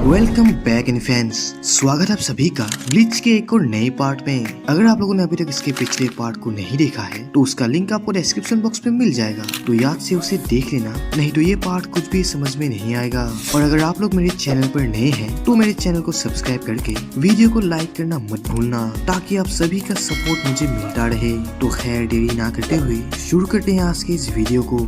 Welcome back in fans. स्वागत है आप सभी का ब्लिच के एक और नए पार्ट में। अगर आप लोगों ने अभी तक इसके पिछले पार्ट को नहीं देखा है तो उसका लिंक आपको डिस्क्रिप्शन बॉक्स में मिल जाएगा, तो याद से उसे देख लेना, नहीं तो ये पार्ट कुछ भी समझ में नहीं आएगा। और अगर आप लोग मेरे चैनल पर नए हैं तो मेरे चैनल को सब्सक्राइब करके वीडियो को लाइक करना मत भूलना, ताकि आप सभी का सपोर्ट मुझे मिलता रहे। तो खैर देरी ना करते हुए शुरू करते हैं आज के इस वीडियो को।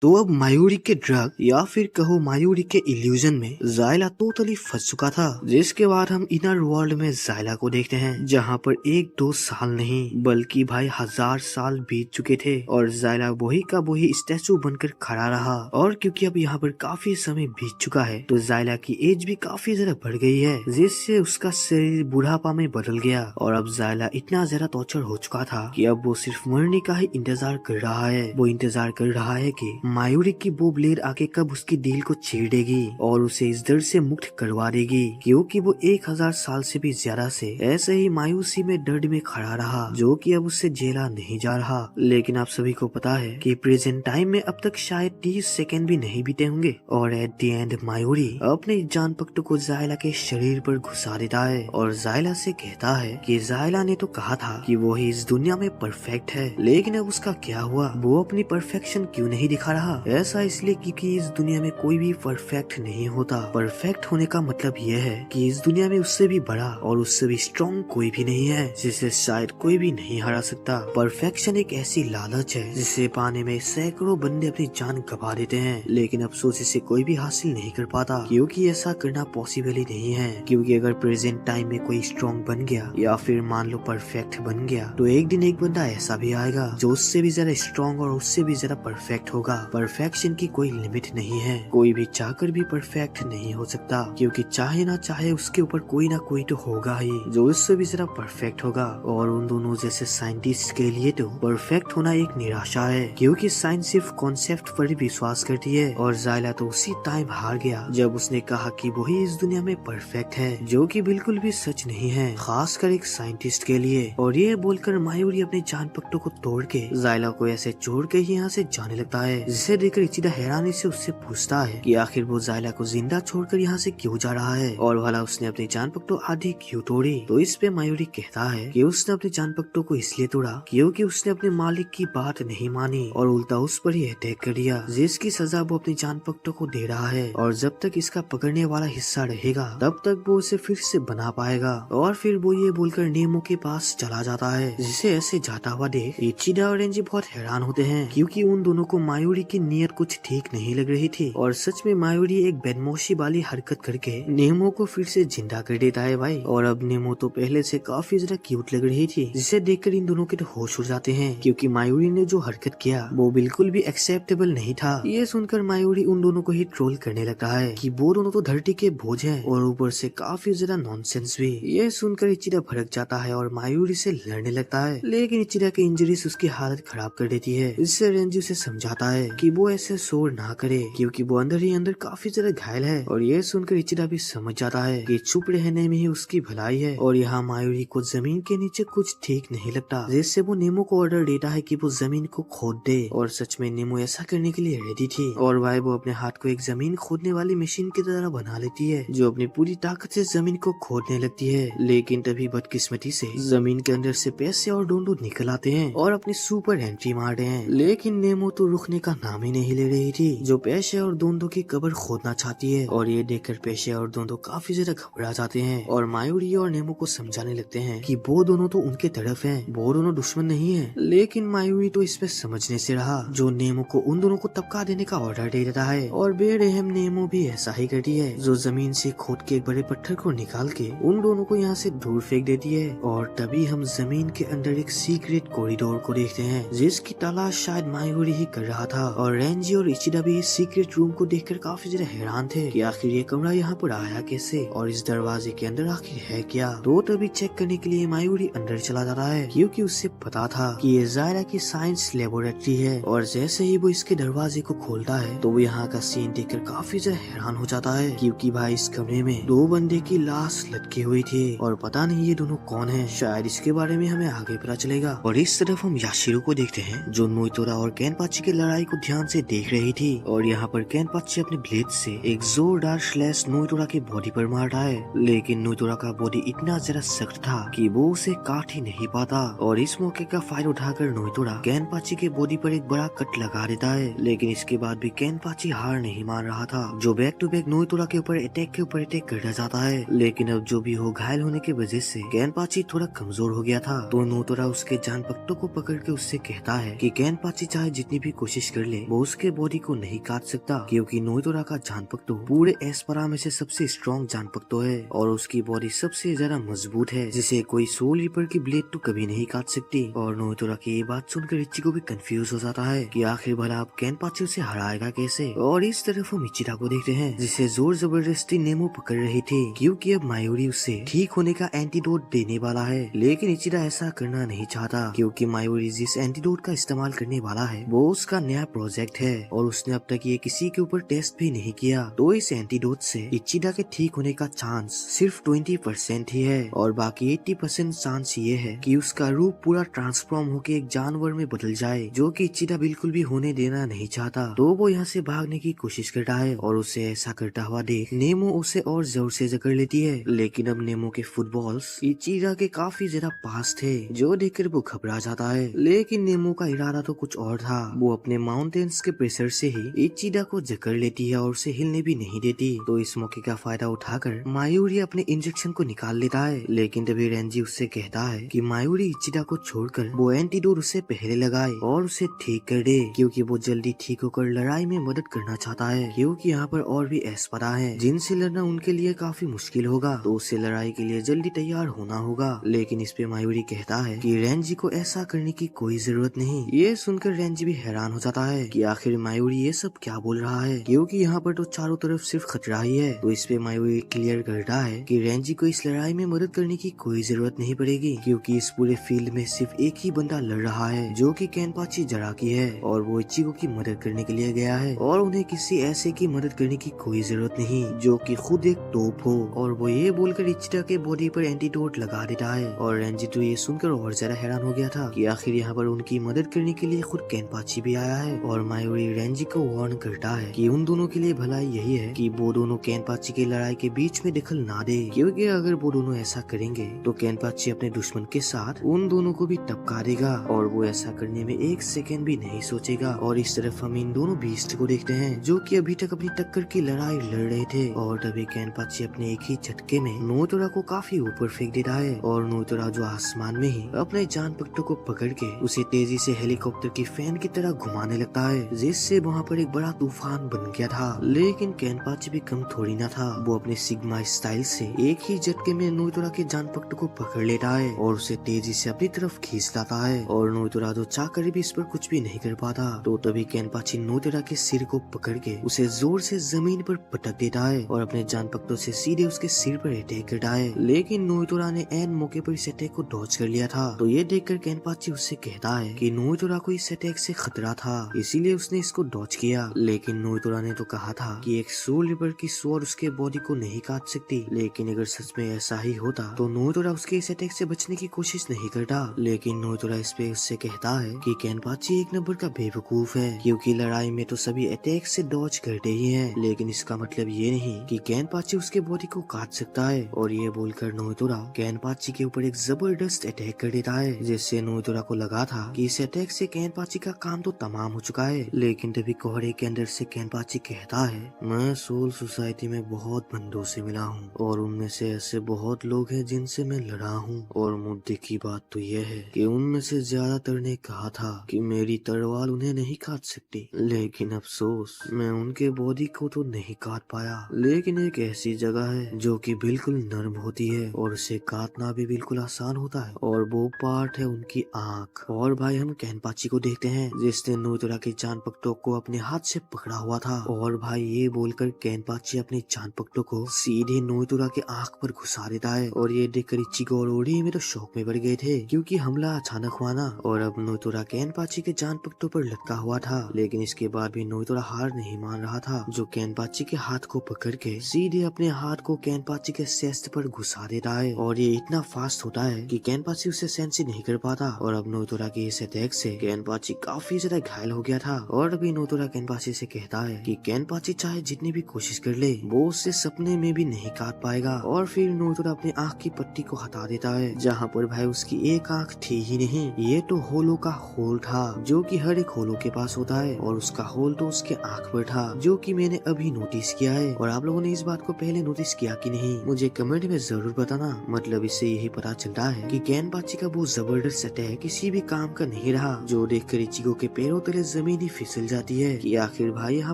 तो अब मायूरी के ड्रग या फिर कहो मायूरी के इल्यूजन में जायला टोटली फंस चुका था, जिसके बाद हम इनर वर्ल्ड में जायला को देखते हैं, जहाँ पर 1-2 साल नहीं बल्कि भाई 1000 साल बीत चुके थे और जायला वही का वही स्टैचू बनकर खड़ा रहा। और क्योंकि अब यहाँ पर काफी समय बीत चुका है तो जायला की एज भी काफी ज्यादा बढ़ गई है, जिससे उसका शरीर बुढ़ापा में बदल गया। और अब जायला इतना ज्यादा टॉर्चर हो चुका था कि अब वो सिर्फ मरने का ही इंतजार कर रहा है। वो इंतजार कर रहा है कि मायूरी की वो ब्लेड आके कब उसकी दिल को चीर देगी और उसे इस दर्द से मुक्त करवा देगी, क्योंकि वो 1000 साल से भी ज्यादा से ऐसे ही मायूसी में दर्द में खड़ा रहा, जो कि अब उससे झेला नहीं जा रहा। लेकिन आप सभी को पता है कि प्रेजेंट टाइम में अब तक शायद 30 सेकंड भी नहीं बीते होंगे और एट द एंड मायूरी अपने जान पट्टू को जायला के शरीर पर घुसा देता है और जायला से कहता है कि जायला ने तो कहा था कि वो ही इस दुनिया में परफेक्ट है, लेकिन अब उसका क्या हुआ? वो अपनी परफेक्शन क्यों नहीं दिखा रहा? ऐसा इसलिए क्योंकि इस दुनिया में कोई भी परफेक्ट नहीं होता। परफेक्ट होने का मतलब यह है कि इस दुनिया में उससे भी बड़ा और उससे भी स्ट्रॉन्ग कोई भी नहीं है, जिसे शायद कोई भी नहीं हरा सकता। परफेक्शन एक ऐसी लालच है जिसे पाने में सैकड़ों बंदे अपनी जान गवा देते हैं, लेकिन अफसोस इसे कोई भी हासिल नहीं कर पाता, क्योंकि ऐसा करना पॉसिबल ही नहीं है। क्योंकि अगर प्रेजेंट टाइम में कोई स्ट्रॉन्ग बन गया या फिर मान लो परफेक्ट बन गया, तो एक दिन एक बंदा ऐसा भी आएगा जो उससे भी ज्यादा स्ट्रॉन्ग और उससे भी ज्यादा परफेक्ट होगा। परफेक्शन की कोई लिमिट नहीं है, कोई भी चाहकर भी परफेक्ट नहीं हो सकता, क्योंकि चाहे ना चाहे उसके ऊपर कोई ना कोई तो होगा ही जो उससे भी ज्यादा परफेक्ट होगा। और उन दोनों जैसे साइंटिस्ट के लिए तो परफेक्ट होना एक निराशा है, क्योंकि साइंस सिर्फ कॉन्सेप्ट पर ही विश्वास करती है। और जायला तो उसी टाइम हार गया जब उसने कहा कि वही इस दुनिया में परफेक्ट है, जो कि बिल्कुल भी सच नहीं है, खासकर एक साइंटिस्ट के लिए। और ये बोलकर मायूरी अपने जान पट्टों को तोड़ के जायला को ऐसे छोड़ के यहाँ से जाने लगता है, जिसे देखकर इचिडा हैरानी से उससे पूछता है कि आखिर वो जायला को जिंदा छोड़कर यहाँ से क्यों जा रहा है और भला उसने अपनी जान पट्टों आधी क्यों तोड़ी। तो इस पे मायूरी कहता है कि उसने अपनी जान पट्टों को इसलिए तोड़ा क्योंकि उसने अपने मालिक की बात नहीं मानी और उल्टा उस पर ही अटैक कर दिया, जिसकी सजा वो अपनी जान पट्टों को दे रहा है। और जब तक इसका पकड़ने वाला हिस्सा रहेगा तब तक वो उसे फिर से बना पाएगा। और फिर वो ये बोलकर नेमो के पास चला जाता है, जिसे ऐसे जाता हुआ देख इचिडा और रेंजी बहुत हैरान होते हैं, क्योंकि उन दोनों को मायूरी की नीयत कुछ ठीक नहीं लग रही थी। और सच में मायूरी एक बदमाशी वाली हरकत करके नेमो को फिर से जिंदा कर देता है भाई। और अब नेमो तो पहले से काफी ज्यादा क्यूट लग रही थी, जिसे देखकर इन दोनों के तो होश उड़ जाते हैं, क्योंकि मायूरी ने जो हरकत किया वो बिल्कुल भी एक्सेप्टेबल नहीं था। ये सुनकर मायूरी उन दोनों को ही ट्रोल करने लगता है कि वो दोनों तो धरती के बोझ हैं और ऊपर से काफी ज्यादा नॉनसेंस भी। ये सुनकर इचिडा भड़क जाता है और मायूरी से लड़ने लगता है, लेकिन इचिडा की इंजरीज उसकी हालत खराब कर देती है। इससे रेंजी उसे समझाता है कि वो ऐसे शोर ना करे, क्योंकि वो अंदर ही अंदर काफी ज्यादा घायल है। और ये सुनकर इचिडा भी समझ जाता है कि चुप रहने में ही उसकी भलाई है। और यहाँ मायूरी को जमीन के नीचे कुछ ठीक नहीं लगता, जिससे वो नेमो को ऑर्डर देता है कि वो जमीन को खोद दे। और सच में नेमो ऐसा करने के लिए रेडी थी और भाई वो अपने हाथ को एक जमीन खोदने वाली मशीन की तरह बना लेती है, जो अपनी पूरी ताकत से जमीन को खोदने लगती है। लेकिन तभी बदकिस्मती से जमीन के अंदर से पैसे और डोंडो निकल आते हैं और अपनी सुपर एंट्री मारते हैं। लेकिन नेमो तो रुकने का नाम ही नहीं ले रही थी, जो पेशे और दोंदो की कब्र खोदना चाहती है। और ये देखकर पेशे और दोंदो काफी ज्यादा घबरा जाते हैं और मायूरी और नेमो को समझाने लगते हैं कि वो दोनों तो उनके तरफ हैं, वो दोनों दुश्मन नहीं है। लेकिन मायूरी तो इस पे समझने से रहा, जो नेमो को उन दोनों को तबका देने का ऑर्डर दे देता है। और बेरहम नेमो भी ऐसा ही करती है, जो जमीन से खोद के एक बड़े पत्थर को निकाल के उन दोनों को यहाँ से दूर फेंक देती है। और तभी हम जमीन के अंदर एक सीक्रेट कॉरिडोर को देखते हैं, जिसकी तलाश शायद मायूरी ही कर रहा था। और रेंजी और इचिडा भी इस सीक्रेट रूम को देखकर काफी ज्यादा हैरान थे कि आखिर ये कमरा यहाँ पर आया कैसे और इस दरवाजे के अंदर आखिर है क्या। तो तभी चेक करने के लिए मायूरी अंदर चला जाता है, क्योंकि उससे पता था कि ये जायला की साइंस लेबोरेटरी है। और जैसे ही वो इसके दरवाजे को खोलता है तो वो यहाँ का सीन देखकर काफी ज्यादा हैरान हो जाता है, क्योंकि भाई इस कमरे में 2 बंदे की लाश लटकी हुई थी और पता नहीं ये दोनों कौन है। शायद इसके बारे में हमें आगे पता चलेगा। और इस तरफ हम याशिरो को देखते हैं, जो नोइतोरा और केनपाची की लड़ाई को ध्यान से देख रही थी और यहाँ पर केनपाची अपने ब्लेड से एक जोरदार स्लैश नोइतोरा के बॉडी पर मार रहा है, लेकिन नोइतोरा का बॉडी इतना ज्यादा सख्त था कि वो उसे काट ही नहीं पाता। और इस मौके का फायदा उठाकर नोइतोरा केनपाची के बॉडी पर एक बड़ा कट लगा देता है, लेकिन इसके बाद भी केनपाची हार नहीं मान रहा था, जो बैक टू बैक नोइतोरा के ऊपर अटैक करता जाता है। लेकिन अब जो भी हो, घायल होने की वजह से केनपाची थोड़ा कमजोर हो गया था। तो नोइतोरा उसके जान पट्टों को पकड़ के उससे कहता है कि केनपाची चाहे जितनी भी कोशिश कर ले वो उसके बॉडी को नहीं काट सकता, क्योंकि नोइतोरा का जान पट्टो पूरे एस्परा में से सबसे स्ट्रॉन्ग जान पट्टो है और उसकी बॉडी सबसे ज्यादा मजबूत है, जिसे कोई सोल रीपर की ब्लेड तो कभी नहीं काट सकती। और नोइतोरा की ये बात सुनकर इचिगो भी कंफ्यूज हो जाता है कि आखिर भला अब केनपाची उसे हराएगा कैसे। और इस तरफ हम इचिरा को देखते हैं जिसे जोर जबरदस्ती नेमो पकड़ रही थी, क्योंकि अब मायूरी उसे ठीक होने का एंटीडोट देने वाला है। लेकिन इचिरा ऐसा करना नहीं चाहता, क्योंकि मायूरी जिस एंटीडोट का इस्तेमाल करने वाला है वो उसका नया प्रोजेक्ट है और उसने अब तक ये किसी के ऊपर टेस्ट भी नहीं किया। तो इस एंटीडोट से इचिरा के ठीक होने का चांस सिर्फ 20% ही है और बाकी 80% चांस ये है कि उसका रूप पूरा ट्रांसफॉर्म होके एक जानवर में बदल जाए, जो कि इचिरा बिल्कुल भी होने देना नहीं चाहता। तो वो यहाँ से भागने की कोशिश करता है और उसे ऐसा करता हुआ देख नेमो उसे और जोर से जकड़ लेती है। लेकिन अब नेमो के फुटबॉल्स इचिरा के काफी ज्यादा पास थे, जो देखकर वो घबरा जाता है। लेकिन नेमो का इरादा तो कुछ और था, वो अपने माउंटेन्स के प्रेशर से ही इचिरा को जकड़ लेती है और उसे हिलने भी नहीं देती। तो इस मौके का फायदा उठाकर मायूरी अपने इंजेक्शन को निकाल लेता है, लेकिन तभी रेंजी उससे कहता है कि मायूरी इचिरा को छोड़कर वो एंटीडोट उसे पहले लगाए और उसे ठीक कर दे, क्योंकि वो जल्दी ठीक होकर लड़ाई में मदद करना चाहता है, क्योंकि यहाँ पर और भी एस्परा है जिनसे लड़ना उनके लिए काफी मुश्किल होगा, तो उसे लड़ाई के लिए जल्दी तैयार होना होगा। लेकिन इस पे मायूरी कहता है कि रेंजी को ऐसा करने की कोई जरूरत नहीं। ये सुनकर रेंजी भी हैरान हो जाता है कि आखिर मायूरी ये सब क्या बोल रहा है, क्योंकि यहाँ पर तो चारों तरफ सिर्फ खतरा ही है। तो इस पे मायूरी क्लियर करता है कि रेंजी को इस लड़ाई में मदद करने की कोई जरूरत नहीं पड़ेगी, क्योंकि इस पूरे फील्ड में सिर्फ एक ही बंदा लड़ रहा है, जो कि केनपाची जराकी है और वो इचिगो की मदद करने के लिए गया है और उन्हें किसी ऐसे की मदद करने की कोई जरूरत नहीं जो कि खुद एक टॉप हो। और वो ये बोलकर इचिरा के बॉडी पर एंटीडोट लगा देता है और रेंजी तो ये सुनकर और ज्यादा हैरान हो गया था कि आखिर यहाँ पर उनकी मदद करने के लिए खुद केनपाची भी आया है। और मायूरी रेंजी को वार्न करता है कि उन दोनों के लिए भलाई यही है कि वो दोनों केनपाची की लड़ाई के बीच में दखल ना दे, क्योंकि अगर वो दोनों ऐसा करेंगे तो केनपाची अपने दुश्मन के साथ उन दोनों को भी टपका देगा और वो ऐसा करने में एक सेकेंड भी नहीं सोचेगा। और इस तरफ हम इन दोनों बीस्ट को देखते हैं जो कि अभी तक अपनी टक्कर की लड़ाई लड़ रहे थे। और तभी केनपाची अपने एक ही झटके में नोइतोरा को काफी ऊपर फेंक देता है और नोइतोरा जो आसमान में ही अपने जान पट्टों को पकड़ के उसे तेजी से हेलीकॉप्टर की फैन की तरह घुमाने लगता है, जिससे वहाँ पर एक बड़ा तूफान बन गया था। लेकिन केनपाची भी कम थोड़ी ना था, वो अपने सिग्मा स्टाइल से एक ही झटके में नोइतोरा के जान पट्टों को पकड़ लेता है और उसे तेजी से अपनी तरफ खींच लाता है। और नोइतोरा जो चाहकर भी इस पर कुछ भी नहीं कर पाता। तो तभी केनपाची नोइतोरा के सिर को पकड़ के उसे जोर से जमीन पर पटक देता है और अपने जान पट्टों से सीधे उसके सिर पर अटैक करता है। लेकिन नोइतोरा ने एन मौके पर इस अटैक को डॉज कर लिया था। तो ये देखकर केनपाची उससे कहता है कि नोइतोरा को इस अटैक से खतरा था, इसीलिए उसने इसको डॉज किया। लेकिन नोइतोरा ने तो कहा था कि एक सोल रिपर की स्वॉर्ड उसके बॉडी को नहीं काट सकती। लेकिन अगर सच में ऐसा ही होता तो नोइतोरा उसके इस अटैक से बचने की कोशिश नहीं करता। लेकिन नोइतोरा इस पे उससे कहता है कि केनपाची एक नंबर का बेवकूफ है, क्योंकि लड़ाई में तो सभी अटैक से डॉज करते ही हैं, लेकिन इसका मतलब ये नहीं कि केनपाची उसके बॉडी को काट सकता है। और ये बोलकर नोइतोरा केनपाची के ऊपर एक जबरदस्त अटैक कर देता है, जिससे नोइतोरा को लगा था कि इस अटैक से केनपाची का काम तो तमाम हो चुका है। लेकिन तभी कोहरे के अंदर से केनपाची कहता है, मैं सोल सोसाइटी में बहुत बंदों से मिला हूँ और उनमें से ऐसे बहुत लोग हैं जिनसे मैं लड़ा हूँ, और मुद्दे की बात तो यह है कि उनमें से ज्यादातर ने कहा था कि मेरी तलवार उन्हें नहीं काट सकती, लेकिन अफसोस मैं उनके बॉडी को तो नहीं काट पाया। लेकिन एक ऐसी जगह है जो कि बिल्कुल नर्म होती है और उसे काटना भी बिल्कुल आसान होता है, और वो पार्ट है उनकी आँख। और भाई हम केनपाची को देखते हैं जिसने नोइतोरा के जान पट्टों को अपने हाथ से पकड़ा हुआ था। और भाई ये बोलकर केनपाची अपने जान पट्टों को सीधे नोइतोरा के आँख पर घुसा देता है। और ये देखकर इचिगो और ओरी में तो शौक में पड़ गए थे, क्योंकि हमला अचानक हुआ ना। और अब नोइतोरा केनपाची के जान पट्टों पर लटका हुआ था, लेकिन इसके बाद भी नोइतोरा हार नहीं मान रहा था, जो केनपाची के हाथ को पकड़ के सीधे अपने हाथ को केनपाची के चेस्ट पर घुसा देता है। और ये इतना फास्ट होता है कि केनपाची उसे सेंस ही नहीं कर पाता। और अब नोइतोरा के इस अटैक से केनपाची काफी ज्यादा घायल हो गया था। और अभी नोतोरा केनपाची से कहता है कि केनपाची चाहे जितनी भी कोशिश कर ले वो उससे सपने में भी नहीं काट पाएगा। और फिर नोतोरा अपनी आँख की पट्टी को हटा देता है, जहाँ पर भाई उसकी एक आँख थी ही नहीं, ये तो होलो का होल था जो कि हर एक होलो के पास होता है, और उसका होल तो उसके आँख पर था, जो कि मैंने अभी नोटिस किया है। और आप लोगों ने इस बात को पहले नोटिस किया कि नहीं, मुझे कमेंट में जरूर बताना। मतलब इससे यही पता चलता है कि केनपाची का वो जबरदस्त अटैक किसी भी काम का नहीं रहा, जो देखकर इचिगो के पैरों तले जमीन ही फिसल जाती है कि आखिर भाई यहाँ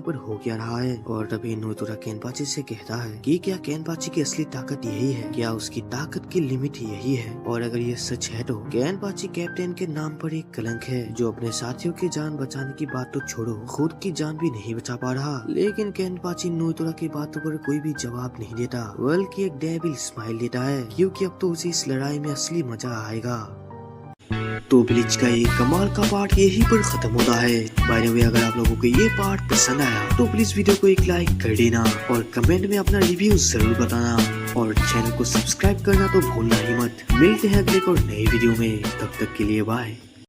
पर हो क्या रहा है। और तभी नोतोरा केनपाची से कहता है कि क्या केनपाची की असली ताकत यही है, क्या उसकी ताकत की लिमिट यही है। और अगर ये सच है तो केनपाची कैप्टन के नाम पर एक कलंक है, जो अपने साथियों की जान बचाने की बात तो छोड़ो खुद की जान भी नहीं बचा पा रहा। लेकिन केनपाची नोतोरा की बातों पर कोई भी जवाब नहीं देता, बल्कि एक डेविल स्माइल देता है, क्योंकि अब तो उसे इस लड़ाई में असली मजा आएगा। तो ब्लीच का ये कमाल का पार्ट यहीं पर खत्म होता है। बाय द वे, अगर आप लोगों को ये पार्ट पसंद आया तो प्लीज वीडियो को एक लाइक कर देना और कमेंट में अपना रिव्यू जरूर बताना, और चैनल को सब्सक्राइब करना तो भूलना ही मत। मिलते हैं अगले और नए वीडियो में, तब तक के लिए बाय।